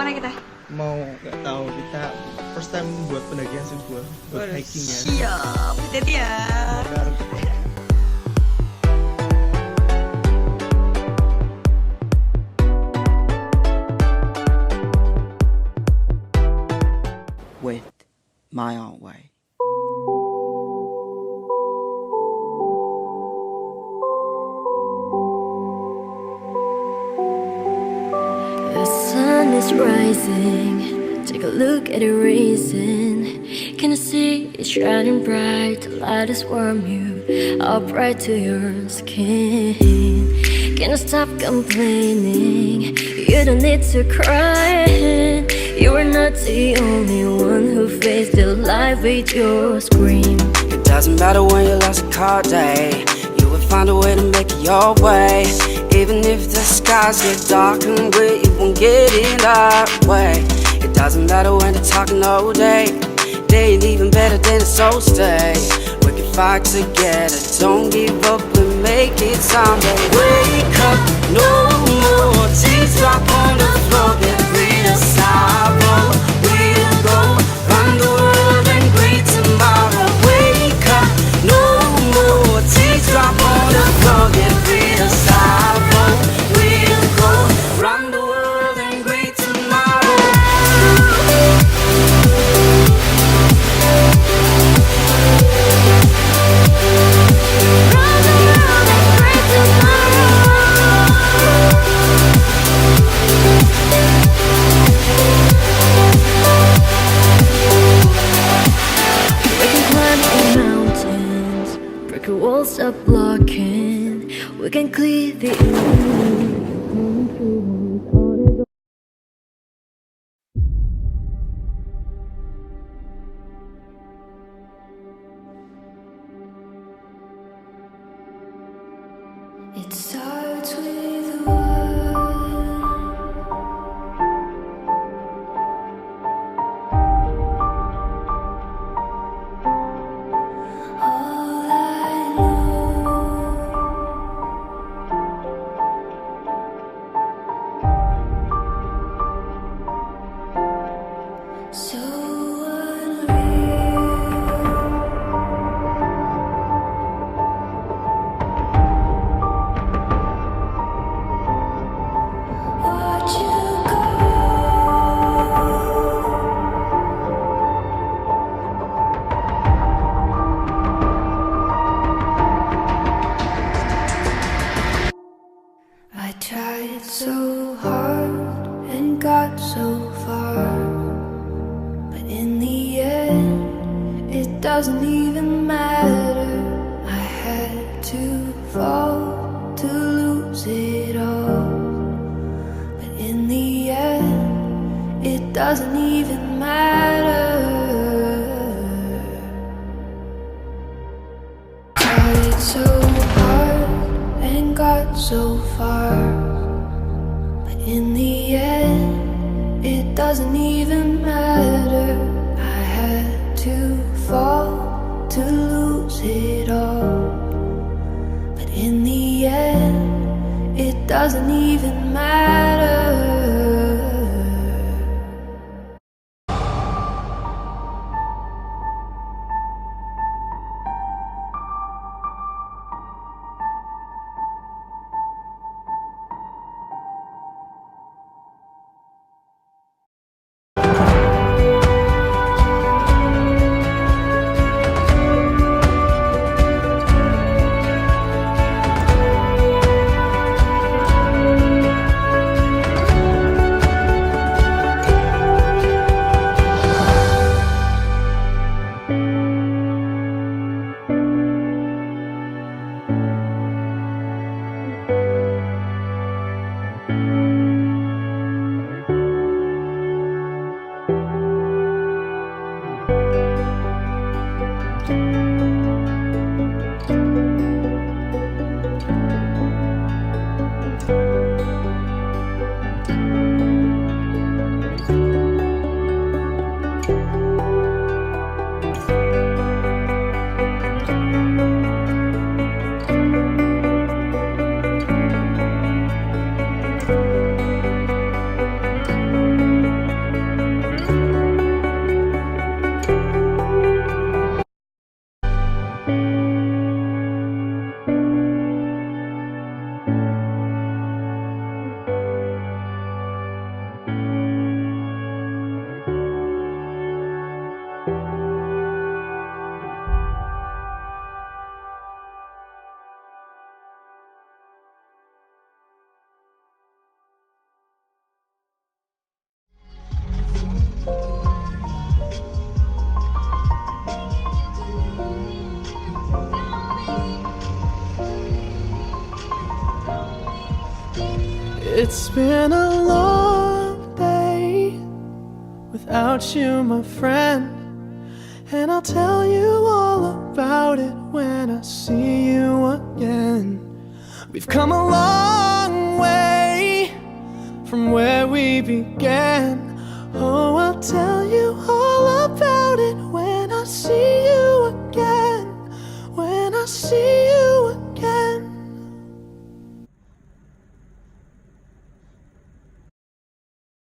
kemana kita? Mau nggak tahu, kita first time buat pendakian sebuah buat hiking ya. Siap, hati-hati ya. Bentar. With my own way. The sun is rising. Take a look at the reason. Can you see it shining bright? The light is warm you up right to your skin. Can you stop complaining? You don't need to cry. You are not the only one who faced the life with your scream. It doesn't matter when you lost a cold day, you will find a way to make it your way. Even if the skies get dark and gray, you won't get in that way. It doesn't matter when they're talking all day, they ain't even better than us, so stay. We can fight together, don't give up, we make it someday. Wake up, no more tears drop on the floor, get rid of sorrow. We'll go run the world and greet tomorrow. Wake up, no more tears drop on the floor, get rid of sorrow. We'll go run the world and greet tomorrow. Run the world and great tomorrow. We can climb all mountains, break the walls up blocking. We can clear the It starts with one. All I know, so unreal. Watch you go. I tried so hard and got so far, but in the end, it doesn't even matter. I had to fall to lose it all. But in the end, it doesn't even matter. Tried so hard and got so far, but in the end, it doesn't even matter. I had to fall to lose it all. But in the end, it doesn't even matter. It's been a long day without you, my friend, and I'll tell you all about it when I see you again. We've come a long way from where we began. Oh, I'll tell you